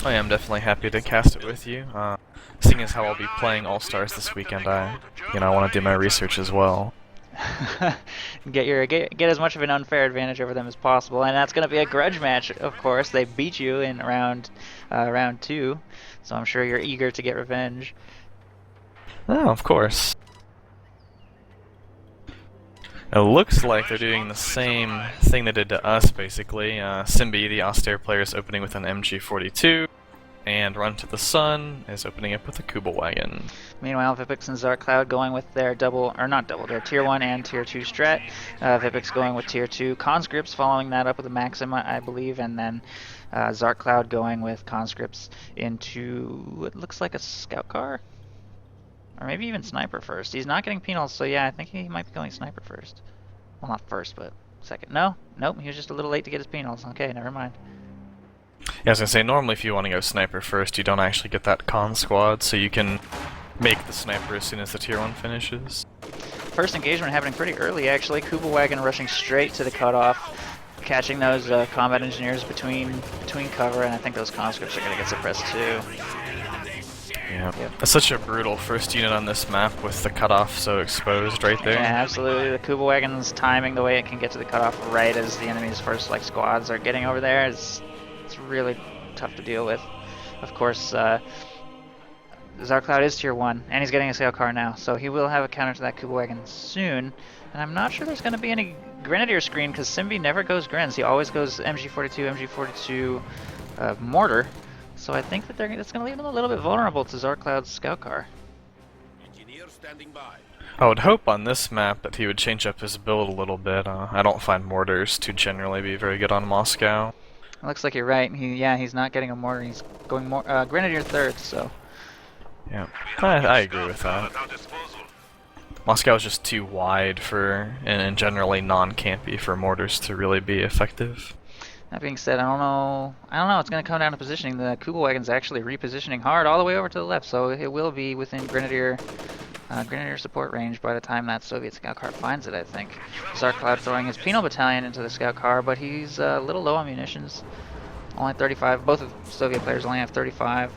I am definitely happy to cast it with you. Seeing as how I'll be playing All-Stars this weekend, I want to do my research as well. Get as much of an unfair advantage over them as possible, and that's going to be a grudge match. Of course, they beat you in round two, so I'm sure you're eager to get revenge. Oh, of course. It looks like they're doing the same thing they did to us, basically. Simbi, the austere player, is opening with an MG42, and Run to the Sun is opening up with a Kuba Wagon. Meanwhile, Vipix and ZarkCloud going with their their Tier 1 and Tier 2 strat. Vipix going with Tier 2 conscripts, following that up with a Maxim, I believe, and then ZarkCloud going with conscripts into, it looks like a scout car? Or maybe even sniper first. He's not getting penals, so yeah, I think he might be going sniper first. Well, not first, but second. No, nope, he was just a little late to get his penals. Okay, never mind. Yeah, I was gonna say, normally if you want to go sniper first, you don't actually get that con squad, so you can make the sniper as soon as the tier 1 finishes. First engagement happening pretty early, actually. Kuba Wagon rushing straight to the cutoff, catching those combat engineers between cover, and I think those conscripts are gonna get suppressed too. Yeah, that's such a brutal first unit on this map with the cutoff so exposed right there. Yeah, absolutely. The Kuba Wagon's timing the way it can get to the cutoff right as the enemy's first squads are getting over there. It's really tough to deal with. Of course, ZarkCloud is Tier 1, and he's getting a sail car now, so he will have a counter to that Kuba Wagon soon. And I'm not sure there's going to be any Grenadier screen, because Simbi never goes Grens. He always goes MG42 Mortar. So I think that that's going to leave him a little bit vulnerable to ZarkCloud's scout car. I would hope on this map that he would change up his build a little bit. I don't find mortars to generally be very good on Moscow. It looks like you're right. He's not getting a mortar. He's going more Grenadier third. So. Yeah, I agree with that. Moscow is just too wide and generally non-campy for mortars to really be effective. That being said, I don't know. It's going to come down to positioning. The Kuba Wagon's actually repositioning hard all the way over to the left, so it will be within Grenadier support range by the time that Soviet scout car finds it, I think. ZarkCloud throwing his penal battalion into the scout car, but he's a little low on munitions. Only 35. Both of the Soviet players only have 35,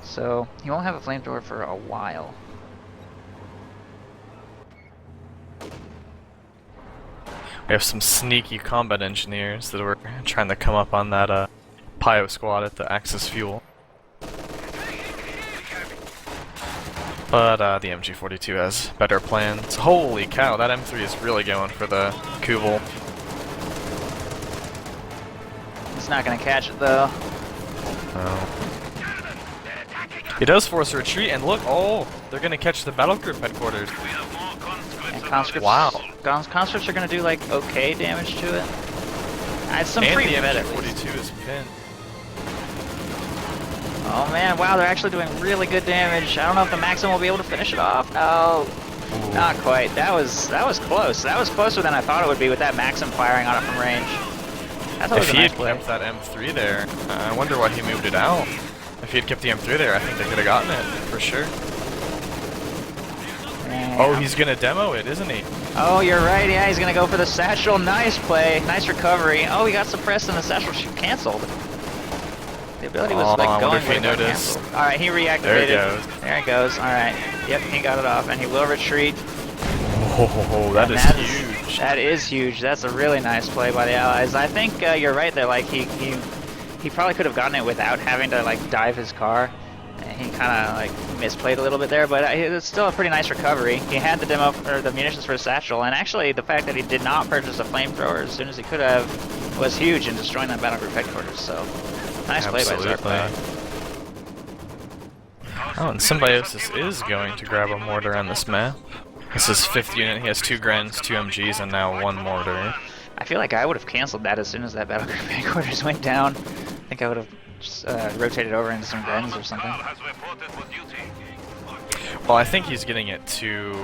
so he won't have a flamethrower for a while. We have some sneaky combat engineers that were trying to come up on that Pio squad at the Axis Fuel. But the MG42 has better plans. Holy cow, that M3 is really going for the Kubel. He's not going to catch it though. He does force a retreat, and look, they're going to catch the battle group headquarters. And conscripts, wow. Conscripts are going to do like okay damage to it. It's some and pretty the better. MG42 is pinned. Oh man, wow, they're actually doing really good damage. I don't know if the Maxim will be able to finish it off. No, not quite. That was close. That was closer than I thought it would be with that Maxim firing on it from range. I thought it was a nice play. If he had kept that M3 there, I wonder why he moved it out. If he had kept the M3 there, I think they could have gotten it, for sure. Yeah. Oh, he's going to demo it, isn't he? Oh, you're right. Yeah, he's going to go for the satchel. Nice play. Nice recovery. Oh, he got suppressed and the satchel canceled. The ability was like going if he noticed. All right, he reactivated. There he goes. There he goes. All right. Yep, he got it off, and he will retreat. Oh, that is huge. That is huge. That's a really nice play by the Allies. I think you're right there. Like he probably could have gotten it without having to like dive his car. He kind of like misplayed a little bit there, but it's still a pretty nice recovery. He had the the munitions for his satchel, and actually the fact that he did not purchase a flamethrower as soon as he could have was huge in destroying that battle group headquarters. So nice play by ZarkCloud. Oh, and Symbiosis is going to grab a mortar on this map. This is 5th unit. He has 2 Grens, 2 MGs, and now 1 mortar. I feel like I would have canceled that as soon as that battle group headquarters went down. I think I would have just rotated over into some Grens or something. Well, I think he's getting it to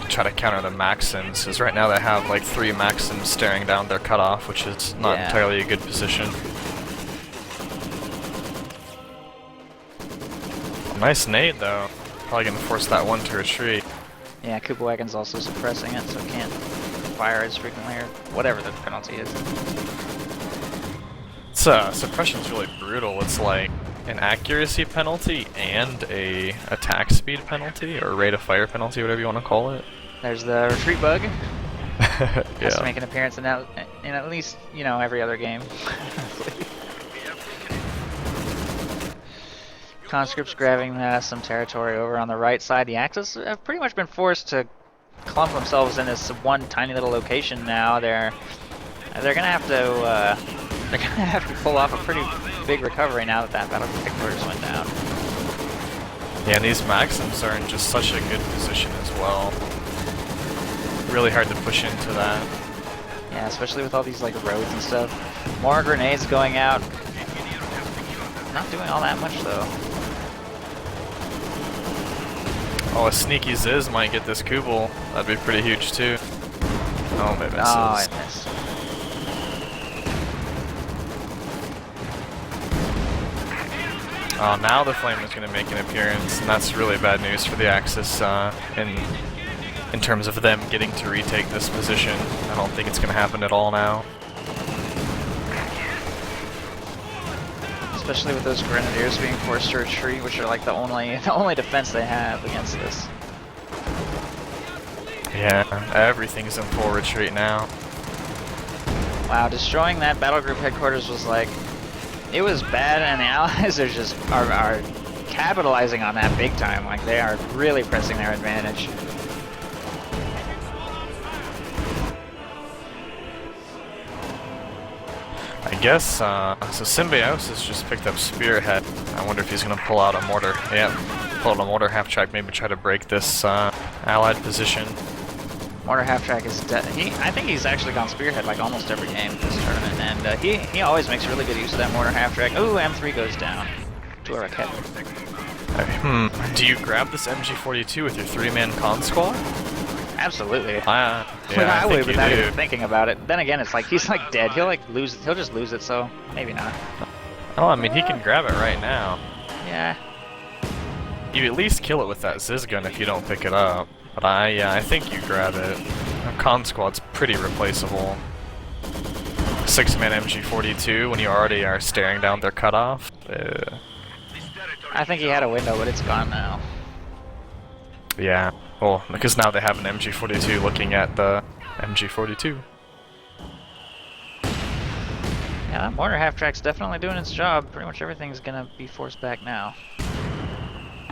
try to counter the Maxims, because right now they have like 3 Maxims staring down their cutoff, which is not entirely a good position. Nice nade though. Probably gonna force that one to retreat. Yeah, Kuba Wagon's also suppressing it, so it can't fire as frequently or whatever the penalty is. Suppression's really brutal. It's like an accuracy penalty and a attack speed penalty, or rate of fire penalty, whatever you want to call it. There's the retreat bug. Has to Yeah. make an appearance in at least, you know, every other game. Conscripts grabbing some territory over on the right side. The Axis have pretty much been forced to clump themselves in this one tiny little location now. They're gonna have to pull off a pretty big recovery now that battle headquarters went down. Yeah, and these Maxims are in just such a good position as well. Really hard to push into that. Yeah, especially with all these like roads and stuff. More grenades going out. Not doing all that much though. Oh, a sneaky Ziz might get this Kubel. That'd be pretty huge too. Oh, it misses. Oh, it missed. Oh, now the Flame is going to make an appearance, and that's really bad news for the Axis in terms of them getting to retake this position. I don't think it's going to happen at all now. Especially with those Grenadiers being forced to retreat, which are like the only defense they have against this. Yeah, everything's in full retreat now. Wow, destroying that battle group headquarters was like, it was bad, and the Allies are capitalizing on that big time. Like they are really pressing their advantage. I guess, so Symbiosis just picked up Spearhead. I wonder if he's going to pull out a mortar. Yeah, pull out a mortar half-track, maybe try to break this allied position. Mortar half-track is I think he's actually gone Spearhead like almost every game this tournament, and he always makes really good use of that mortar half-track. Ooh, M3 goes down to a Raquette. Do you grab this MG42 with your 3-man con squad? Absolutely. Yeah, I would think without you do. even thinking about it. Then again, it's like he's like dead. He'll just lose it. So maybe not. Oh, I mean, he can grab it right now. Yeah. You at least kill it with that Ziz gun if you don't pick it up. But I think you grab it. A con squad's pretty replaceable. 6-man MG42 when you already are staring down their cutoff. I think he had a window, but it's gone now. Yeah. Well, because now they have an MG42 looking at the MG42. Yeah, that mortar half-track's definitely doing its job. Pretty much everything's gonna be forced back now.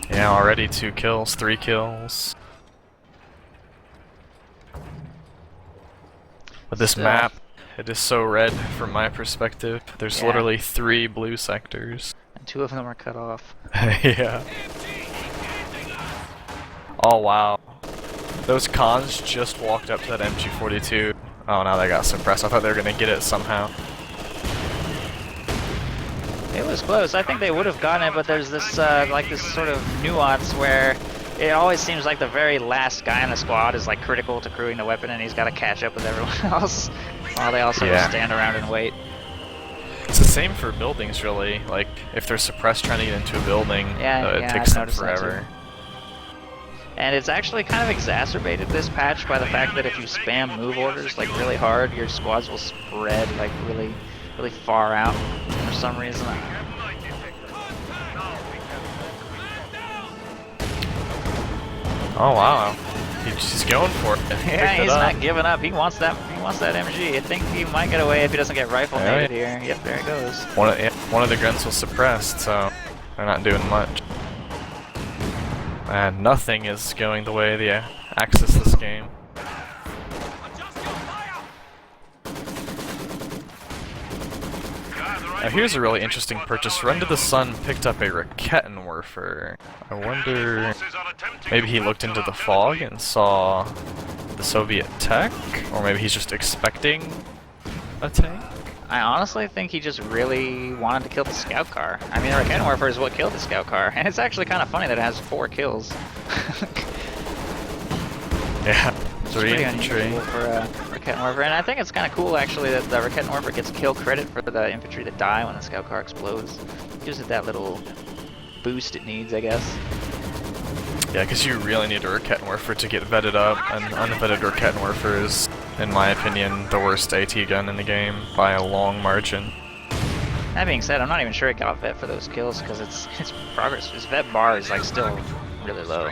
Yeah, already 2 kills, 3 kills. But this map, it is so red from my perspective. There's literally 3 blue sectors. And 2 of them are cut off. Yeah. Oh wow. Those cons just walked up to that MG42. Oh, now they got suppressed. I thought they were gonna get it somehow. It was close. I think they would have gotten it, but there's this like this sort of nuance where it always seems like the very last guy in the squad is like critical to crewing the weapon, and he's got to catch up with everyone else while they all sort of stand around and wait. It's the same for buildings, really. Like if they're suppressed trying to get into a building, it takes them forever. And it's actually kind of exacerbated this patch by the fact that if you spam move orders like really hard, your squads will spread like really far out for some reason. Oh wow, he's going for it. Yeah, he's not giving up. He wants that MG. I think he might get away if he doesn't get rifle mated here. Yep, there it goes. One of the guns was suppressed, so they're not doing much. And nothing is going the way the Axis this game. Now here's a really interesting purchase. Run to the Sun picked up a Rakettenwerfer. I wonder, maybe he looked into the fog and saw the Soviet tech? Or maybe he's just expecting a tank? I honestly think he just really wanted to kill the scout car. I mean, the Rakettenwerfer is what killed the scout car, and it's actually kind of funny that it has 4 kills. Yeah, 3 pretty infantry. unusual for a Rakettenwerfer, and I think it's kind of cool actually that the Rakettenwerfer gets kill credit for the infantry that die when the scout car explodes. Gives it that little boost it needs, I guess. Yeah, because you really need a Rakettenwerfer to get vetted up, and unvetted Rakettenwerfer is, in my opinion, the worst AT gun in the game by a long margin. That being said, I'm not even sure it got vet for those kills because its progress, its vet bar is like still really low.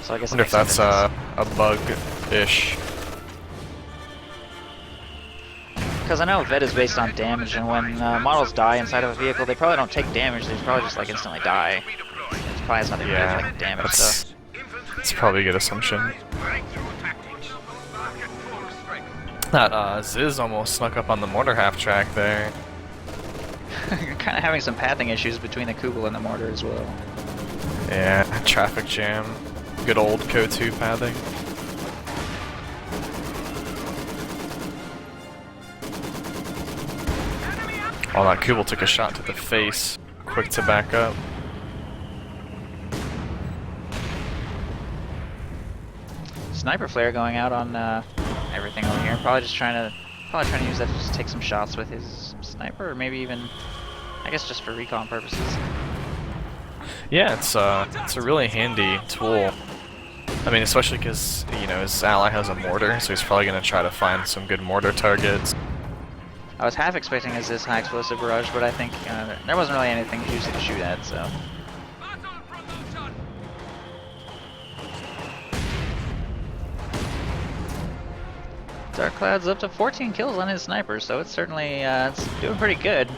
So I guess. I wonder if that's a bug-ish. Because I know vet is based on damage, and when models die inside of a vehicle, they probably don't take damage. They probably just like instantly die. It's probably how they do like damage stuff. That's probably a good assumption. That Ziz almost snuck up on the mortar half track there. Kind of having some pathing issues between the Kubel and the mortar as well. Yeah, traffic jam. Good old CO2 pathing. Oh, that Kubel took a shot to the face. Quick to back up. Sniper flare going out on everything over here. Probably trying to use that to just take some shots with his sniper, or maybe even, I guess, just for recon purposes. Yeah, it's a really handy tool. I mean, especially because his ally has a mortar, so he's probably gonna try to find some good mortar targets. I was half expecting this high explosive barrage, but I think there wasn't really anything juicy to shoot at, so. Dark Cloud's up to 14 kills on his sniper, so it's certainly it's doing pretty good.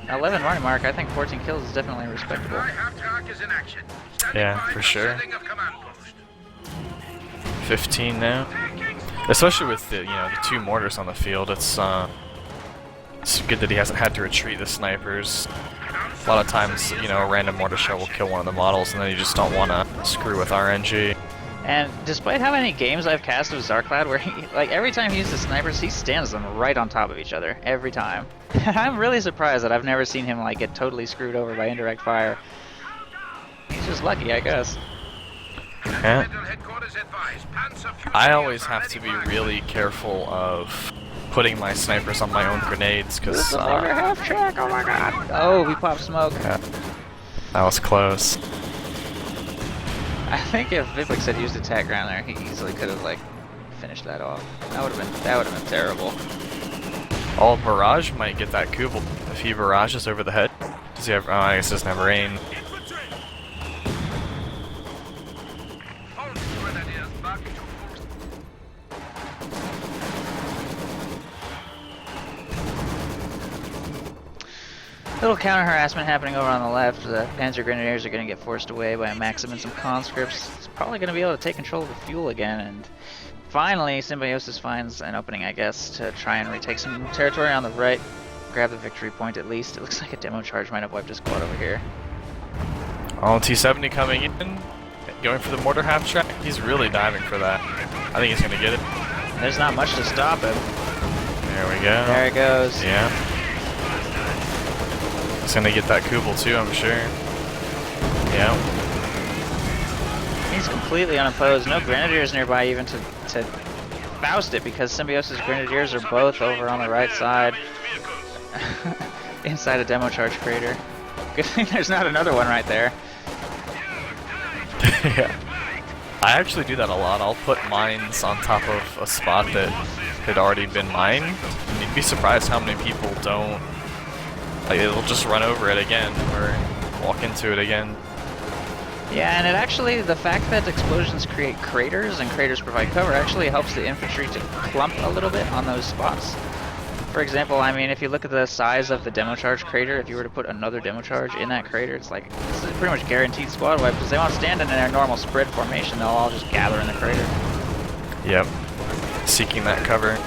11 running mark, I think 14 kills is definitely respectable. Yeah, for sure. 15 now. Especially with the the 2 mortars on the field, it's good that he hasn't had to retreat the snipers. A lot of times, a random mortar shell will kill one of the models, and then you just don't want to screw with RNG. And despite how many games I've cast with Zarcloud, where every time he uses snipers, he stands them right on top of each other every time. I'm really surprised that I've never seen him get totally screwed over by indirect fire. He's just lucky, I guess. Yeah. I always have to be really careful of putting my snipers on my own grenades because. Half track! Oh my god! Oh, we popped smoke. Yeah, that was close. I think if Vipix had used attack ground there, he easily could have finished that off. That would have been terrible. Oh, Barrage might get that Kubel if he barrages over the head. Does he have? Oh, I guess he doesn't have rain. Little counter harassment happening over on the left. The Panzer Grenadiers are going to get forced away by a Maxim and some conscripts. It's probably going to be able to take control of the fuel again, and finally Symbiosis finds an opening, I guess, to try and retake some territory on the right. Grab the victory point at least. It looks like a demo charge might have wiped his squad over here. Oh, T-70 coming in, going for the mortar half track. He's really diving for that. I think he's going to get it. There's not much to stop him. There we go. There it goes. Yeah. He's gonna get that Kubel too, I'm sure. Yeah. He's completely unopposed. No Grenadiers nearby even to Faust it, because Symbiosis Grenadiers are both over on the right side. Inside a demo charge crater. Good thing there's not another one right there. Yeah. I actually do that a lot. I'll put mines on top of a spot that had already been mined. And you'd be surprised how many people don't. It'll just run over it again, or walk into it again. Yeah, and it actually, the fact that explosions create craters and craters provide cover actually helps the infantry to clump a little bit on those spots. For example, I mean, if you look at the size of the demo charge crater, if you were to put another demo charge in that crater, it's like, this is pretty much guaranteed squad wipe, because they won't stand in their normal spread formation, they'll all just gather in the crater. Yep. Seeking that cover.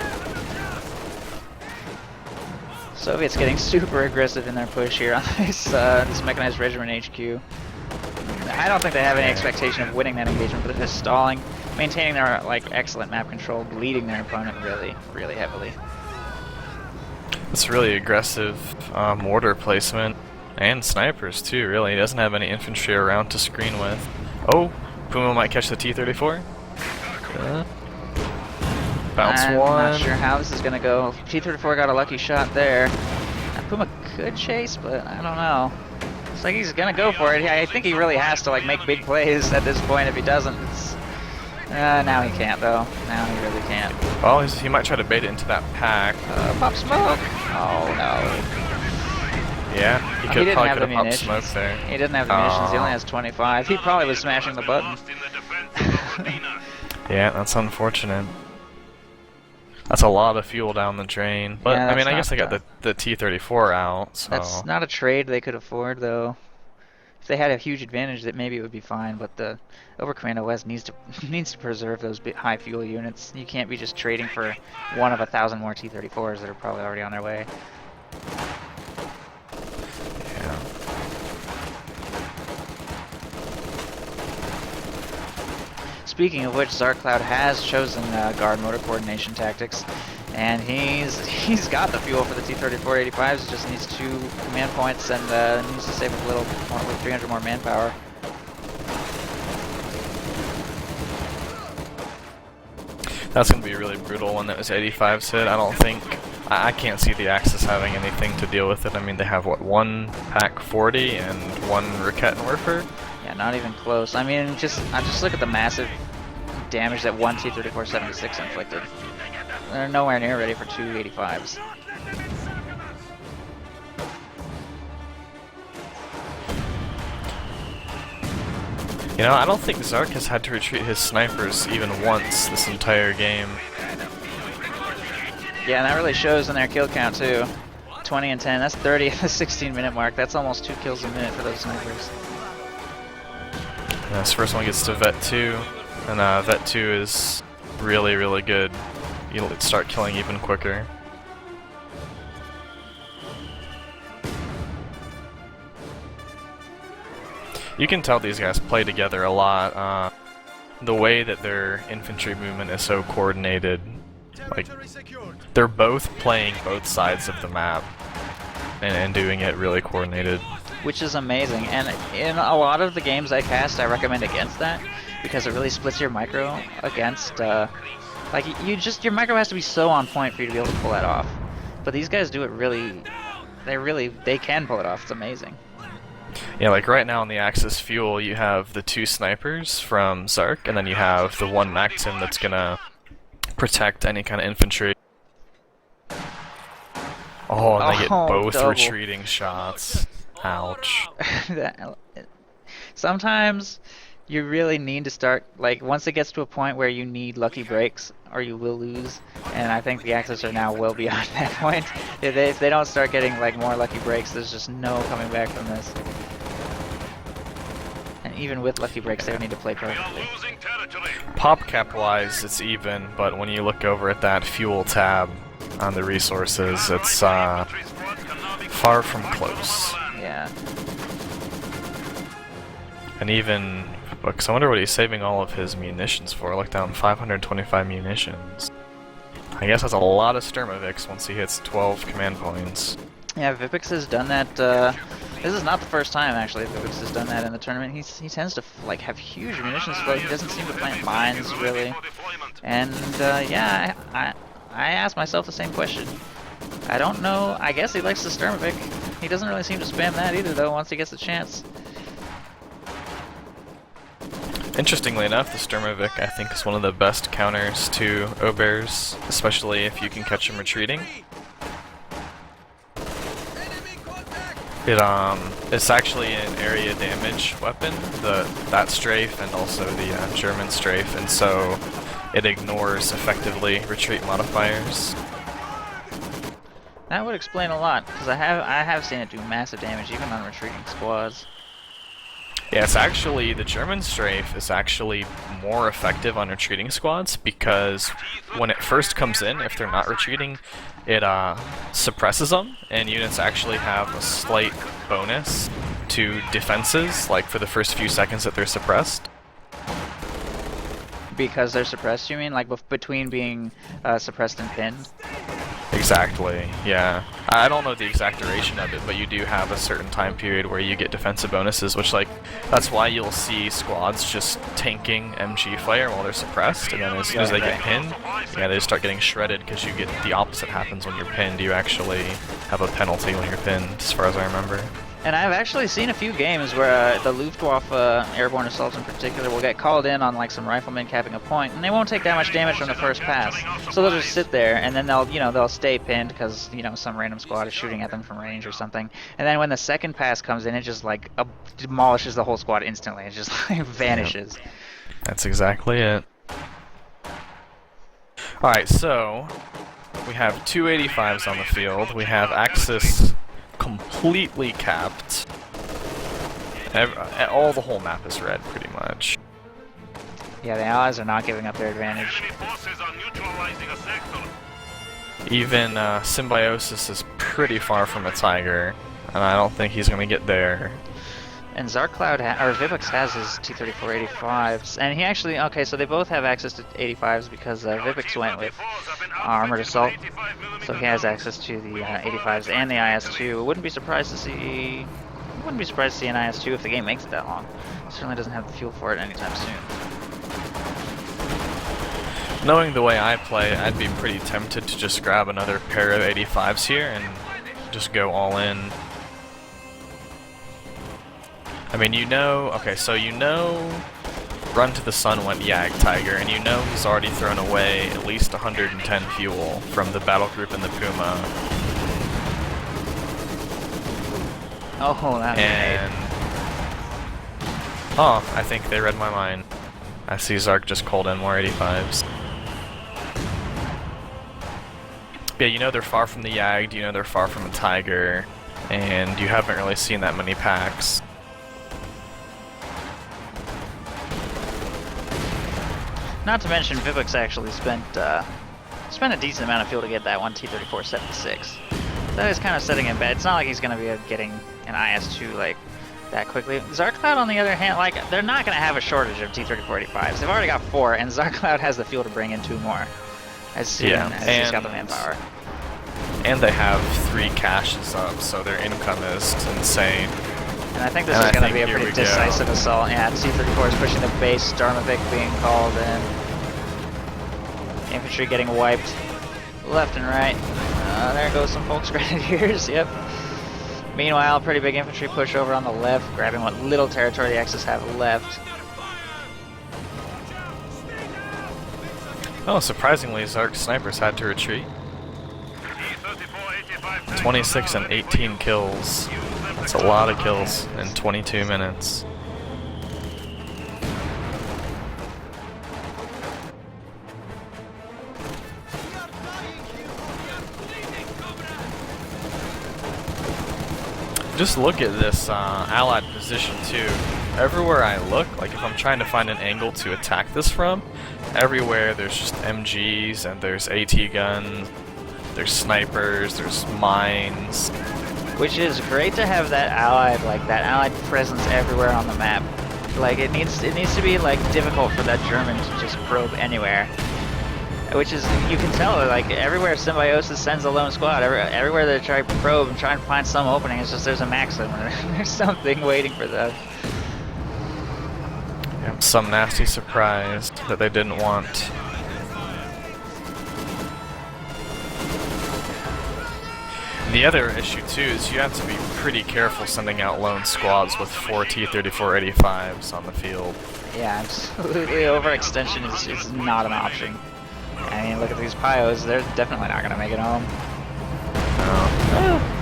Soviets getting super aggressive in their push here on this mechanized regiment HQ. I don't think they have any expectation of winning that engagement, but they're just stalling, maintaining their excellent map control, bleeding their opponent really, really heavily. It's really aggressive mortar placement and snipers too. Really, he doesn't have any infantry around to screen with. Oh, Puma might catch the T-34. Bounce I'm one. not sure how this is gonna go. T-34 got a lucky shot there. Puma could chase, but I don't know. Looks like he's gonna go for it. I think he really has to make big plays at this point. If he doesn't, it's now he can't though. Now he really can't. Well, he might try to bait it into that pack. Pop smoke. Oh no. Yeah, he He could didn't probably have could the have popped smoke munitions. there. He didn't have the munitions. He only has 25. He probably was smashing the button. Yeah, that's unfortunate. That's a lot of fuel down the drain. But Yeah, I mean, that's I guess not, they got the T-34 out, so That's not a trade they could afford, though. If they had a huge advantage, that maybe it would be fine. But the Overcommand OS needs to needs to preserve those high fuel units. You can't be just trading for one of 1,000 more T-34s that are probably already on their way. yeah. Speaking of which, ZarkCloud has chosen guard motor coordination tactics, and he's got the fuel for the T-34-85s. He just needs 2 command points and needs to save a little more, with 300 more manpower. That's going to be really brutal when that was 85's hit. I don't think... I can't see the Axis having anything to deal with it. I mean, they have, what, 1 Pack 40 and 1 Rakettenwerfer? Yeah, not even close. I mean, I just look at the massive damage that one T-34-76 inflicted. They're nowhere near ready for 2 85s. You know, I don't think Zark has had to retreat his snipers even once this entire game. Yeah, and that really shows in their kill count, too. 20 and 10, that's 30 at the 16-minute mark. That's almost 2 kills a minute for those snipers. This first one gets to Vet 2, and Vet 2 is really, really good. You'll start killing even quicker. You can tell these guys play together a lot. The way that their infantry movement is so coordinated, like, they're both playing both sides of the map and doing it really coordinated. Which is amazing, and in a lot of the games I cast, I recommend against that, because it really splits your micro against, like, your micro has to be so on point for you to be able to pull that off. But these guys do it really, they can pull it off. It's amazing. Yeah, like right now on the Axis fuel, you have the 2 snipers from Zark, and then you have the 1 Maxim that's gonna protect any kind of infantry. Oh, and they get both double. retreating shots. Ouch. Sometimes you really need to start, like, once it gets to a point where you need lucky breaks, or you will lose, and I think the Axis are now well beyond that point. If they don't start getting, like, more lucky breaks, there's just no coming back from this. And even with lucky breaks, they need to play perfectly. Pop cap-wise, it's even, but when you look over at that fuel tab on the resources, it's far from close. Yeah. And even, because I wonder what he's saving all of his munitions for. Look down, 525 munitions. I guess that's a lot of Sturmovix once he hits 12 command points. Yeah, Vipix has done that. This is not the first time, actually, Vipix has done that in the tournament. He tends to, like, have huge munitions flow. He doesn't seem to plant mines, really. And, yeah, I asked myself the same question. I don't know. I guess he likes the Sturmovik. He doesn't really seem to spam that either, though, once he gets the chance. Interestingly enough, the Sturmovik, I think, is one of the best counters to Aubers, especially if you can catch him retreating. It's actually an area damage weapon, that strafe and also the German strafe, and so it ignores effectively retreat modifiers. That would explain a lot, because I have seen it do massive damage even on retreating squads. Yeah, it's actually, the German strafe is actually more effective on retreating squads because when it first comes in, if they're not retreating, it suppresses them, and units actually have a slight bonus to defenses, like for the first few seconds that they're suppressed. Because they're suppressed, you mean? Like between being suppressed and pinned? Exactly, yeah. I don't know the exact duration of it, but you do have a certain time period where you get defensive bonuses, which, like, that's why you'll see squads just tanking MG fire while they're suppressed, and then as soon as they get pinned, yeah, they just start getting shredded because you get the opposite happens when you're pinned. You actually have a penalty when you're pinned, as far as I remember. And I've actually seen a few games where the Luftwaffe airborne assaults in particular will get called in on like some riflemen capping a point, and they won't take that much damage from the first pass. So they'll just sit there, and then they'll stay pinned because some random squad is shooting at them from range or something. And then when the second pass comes in, it just like demolishes the whole squad instantly. It just like vanishes. Yep. That's exactly it. All right, so we have two 85s on the field. We have Axis completely capped. All the whole map is red, pretty much. Yeah, the Allies are not giving up their advantage. Even Symbiosis is pretty far from a Tiger, and I don't think he's going to get there. And Zarkcloud, or Vivix has his T-34 85s, and he actually, okay, so they both have access to 85s because Vivix went with Armored Assault, so he has access to the 85s and the IS-2. Wouldn't be surprised to see an IS-2 if the game makes it that long. Certainly doesn't have the fuel for it anytime soon. Knowing the way I play, I'd be pretty tempted to just grab another pair of 85s here and just go all in. I mean, okay, so Run to the Sun went Yag Tiger, and he's already thrown away at least 110 fuel from the battle group and the Puma. Oh, that's and oh, I think they read my mind. I see Zark just called in more 85s. Yeah, they're far from the Yag, they're far from a Tiger, and you haven't really seen that many packs. Not to mention, Vivix actually spent a decent amount of fuel to get that one T-34 76. That is kind of setting him bad. It's not like he's going to be getting an IS-2 like that quickly. Zarkcloud, on the other hand, like they're not going to have a shortage of T-34 85s. They've already got 4, and Zarkcloud has the fuel to bring in 2 more. As soon as he's got the manpower. And they have 3 caches up, so their income is insane. And I think this is going to be a pretty decisive assault. Yeah, T-34 is pushing the base, Starmovic being called in. Infantry getting wiped left and right. There goes some Folks Grenadiers, yep. Meanwhile, pretty big infantry push over on the left, grabbing what little territory the Axis have left. Oh, surprisingly, Zark's snipers had to retreat. 26 and 18 kills. That's a lot of kills in 22 minutes. Just look at this allied position too. Everywhere I look, like if I'm trying to find an angle to attack this from, everywhere there's just MGs and there's AT guns, there's snipers, there's mines. Which is great to have that allied presence everywhere on the map. Like it needs to be like difficult for that German to just probe anywhere. Which is, you can tell, like everywhere Symbiosis sends a lone squad, everywhere they try to probe and try and find some opening, it's just there's a Maxim or there's something waiting for them. Yeah, some nasty surprise that they didn't want. The other issue too is you have to be pretty careful sending out lone squads with 4 T-34 85s on the field. Yeah, absolutely. Overextension is not an option. I mean, look at these Pyos, they're definitely not going to make it home.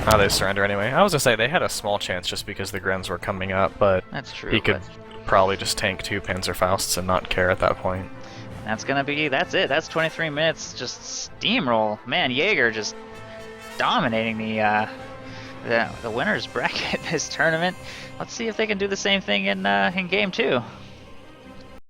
Oh, they surrender anyway. I was going to say, they had a small chance just because the Grens were coming up, but that's true, he could probably just tank 2 Panzerfausts and not care at that point. That's it. That's 23 minutes, just steamroll. Man, Jager just dominating the winners bracket this tournament. Let's see if they can do the same thing in game 2.